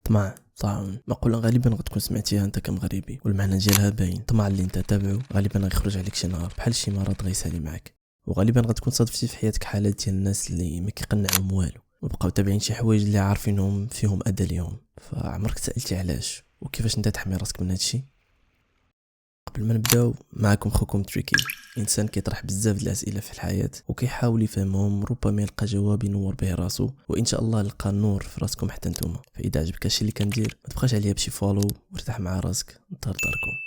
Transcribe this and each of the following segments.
طمع طاعون، مقولة غالبا غتكون سمعتيها انت كمغربي، والمعنى ديالها باين. الطمع اللي انت تابعو غالبا غيخرج عليك شي نهار بحال شي مرض غيسالي معاك، وغالبا غتكون صادفتي في حياتك حالات ديال الناس اللي ما كيقنعهم والو وبقاو تابعين شي حوايج اللي عارفينهم فيهم اذى ليهم. فعمرك سالتي علاش وكيفاش انت تحمي راسك من هادشي؟ قبل ما نبداو معكم خوكم تريكي، انسان كيطرح بزاف د الاسئله في الحياه وكيحاول يفهمهم، ربما يلقى جواب ينور به راسو، وان شاء الله لقى النور في راسكم حتى نتوما. فاذا عجبك الشيء اللي كندير ما تبقاش عليا بشي فولو وارتاح مع راسك انتظر داركم.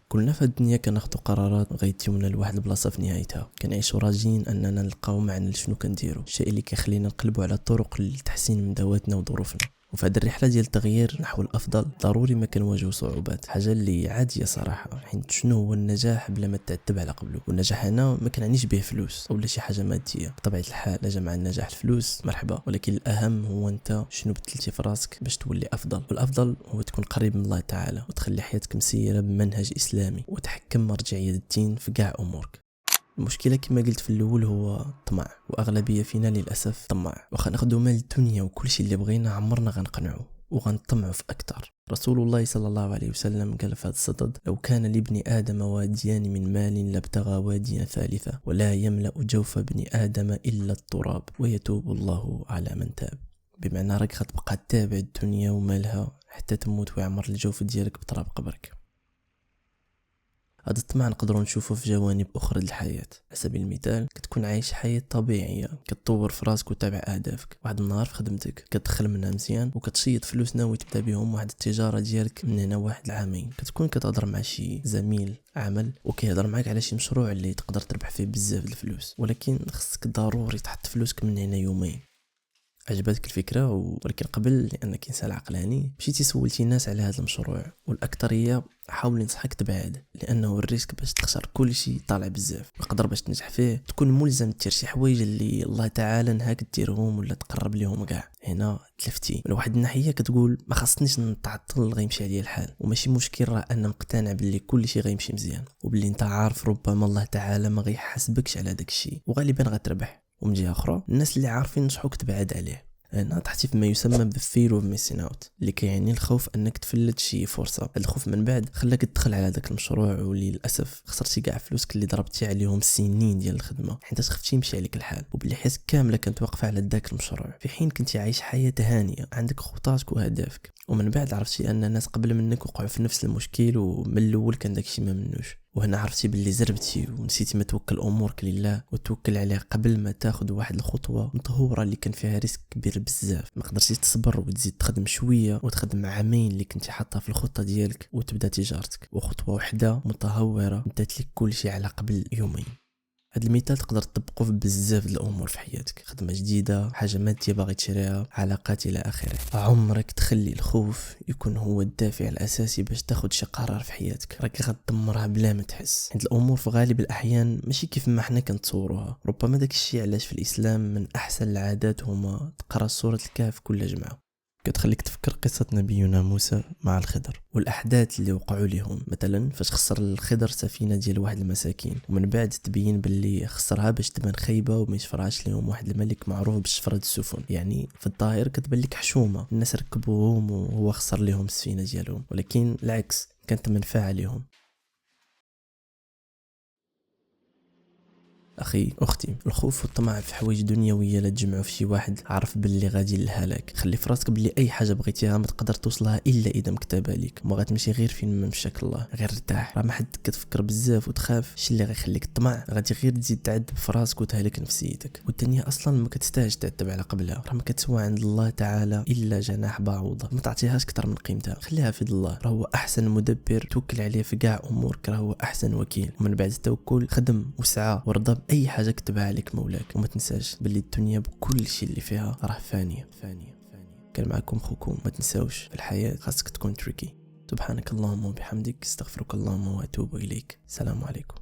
كلنا في الدنيا كناخذوا قرارات غيتيونا لواحد البلاصه في نهايتها، كنعيشوا راجين اننا نلقاو معنى لشنو كنديروا، الشيء اللي كيخلينا نقلبوا على الطرق لتحسين من ذواتنا وظروفنا. وفي هذه الرحله ديال التغيير نحو الافضل ضروري ما كنواجهوا صعوبات، حاجه اللي عاديه صراحه، حيت شنو هو النجاح بلا ما تعتب على قبله؟ والنجاح هنا ما كنعنيش به فلوس او شي حاجه ماديه، بطبيعه الحال جا مع النجاح الفلوس مرحبا، ولكن الاهم هو انت شنو بدلتي في راسك باش تولي افضل. والافضل هو تكون قريب من الله تعالى وتخلي حياتك مسيره بمنهج اسلامي وتحكم مرجعيه الدين في كاع امورك. المشكله كما قلت في الاول هو الطمع، واغلبيه فينا للاسف طماع، واخا ناخذوا مال الدنيا وكل شيء اللي بغينا عمرنا غنقنعوا وغنطمعوا في اكثر. رسول الله صلى الله عليه وسلم قال في هذا الصدد: لو كان لابن ادم واديان من مال لابتغى واديا ثالثا، ولا يملا جوف ابن ادم الا التراب ويتوب الله على من تاب. بمعنى راك غتبقى تابع الدنيا ومالها حتى تموت ويعمر الجوف ديالك بتراب قبرك. هذا الطمع نقدروا نشوفه في جوانب اخرى للحياه. على سبيل المثال كتكون عايش حياه طبيعيه، كتطور في راسك وتابع اهدافك، واحد النهار في خدمتك كتدخل منها مزيان وكتشيط فلوس ناوي تبدا بهم واحد التجاره ديالك من هنا واحد العامين، كتكون كتهضر مع شي زميل عمل وكيهضر معاك على شي مشروع اللي تقدر تربح فيه بزاف الفلوس، ولكن خصك ضروري تحط فلوسك من هنا يومين. عجبتك الفكره ولكن قبل، لانك انسان عقلاني، مشيتي سولتي الناس على هذا المشروع، والاكثريه حاول نصحك تبعد، لانه الريسك باش تخسر كل شيء طالع بزاف. يقدر باش تنجح فيه تكون ملزم دير شي حوايج اللي الله تعالى نهاك ديرهم ولا تقرب ليهم كاع. هنا تلفتي من واحد الناحيه كتقول ما خصنيش نتعطل غيمشي عليا الحال، وماشي مشكل، راه انا مقتنع باللي كل شيء غيمشي مزيان، وباللي انت عارف ربما الله تعالى ما غيحاسبكش على داك الشيء وغالبا غتربح. ومن جهه اخرى الناس اللي عارفين نصحوك تبعد عليه. انا طحتي فيما يسمى بالفير اوف ميسين اوت، اللي كيعني الخوف انك تفلت شي فرصه. هذا الخوف من بعد خلاك تدخل على داك المشروع، وللاسف خسرتي كاع فلوسك اللي ضربتي عليهم سنين ديال الخدمه، حيت خفتي يمشي عليك الحال، وباللي حياتك كامله كانت واقفه على داك المشروع، في حين كنتي عايش حياه هانيه عندك خططك واهدافك. ومن بعد عرفتي ان الناس قبل منك وقعوا في نفس المشكل، ومن الاول كان داكشي ما منوش. وهنا عرفتي باللي زربتي ونسيتي ما توكل امورك لله وتوكل عليه قبل ما تاخذ واحد الخطوه مطهوره اللي كان فيها ريسك كبير بزاف. ما قدرتيش تصبر وتزيد تخدم شويه وتخدم عامين اللي كنتي حاطها في الخطه ديالك وتبدا تجارتك، وخطوه واحده متهوره ادات لك كل شيء على قبل يومين. هاد المثال تقدر تطبقه في بزاف د الامور في حياتك، خدمه جديده، حاجه ماديه باغي تشريها، علاقات الى اخره. عمرك تخلي الخوف يكون هو الدافع الاساسي باش تاخذ شي قرار في حياتك، راك غتدمرها بلا ما تحس. حيت الامور في غالب الاحيان ماشي كيف ما حنا كنتصوروها. ربما داك الشيء علاش في الاسلام من احسن العادات هما تقرا سوره الكهف كل جمعه، كتخليك تفكر قصة نبينا موسى مع الخضر والأحداث اللي وقعوا لهم. مثلا فاش خسر الخضر سفينة ديال واحد المساكين، ومن بعد تبين باللي خسرها باش تبان خايبة وما يشفرعش لهم واحد الملك معروف بشفرة السفن. يعني في الظاهر كتبان لك حشومة، الناس ركبوهم وهو خسر لهم السفينة ديالهم، ولكن العكس كانت منفعة لهم. اخي اختي، الخوف والطمع في حوايج دنيويه لا تجمعوا في شي واحد عارف باللي غادي للهلاك. خلي في راسك باللي اي حاجه بغيتيها ما تقدر توصلها الا اذا مكتابه ليك، وما غتمشي غير فين ما مشاك الله. غير ارتاح، راه ما حد كتفكر بزاف وتخاف شي اللي غيخليك الطمع غادي غير تزيد تعذب في راسك وتهلك نفسيتك. والدنيا اصلا ما كتستاهلش تعذب على قبلها، راه ما كتسوى عند الله تعالى الا جناح بعوضه، ما تعطيهاش اكثر من قيمتها. خليها في الله، راه هو احسن مدبر، توكل عليه في كاع امورك، راه هو احسن وكيل. ومن بعد التوكل خدم وسعى ورضى باي حاجه كتبها عليك مولاك، وما تنساش باللي الدنيا بكل شيء اللي فيها راه فانيه. كان معكم خوكم، ما تنساوش في الحياه خاصك تكون تريكي. سبحانك اللهم وبحمدك، استغفرك اللهم واتوب اليك. السلام عليكم.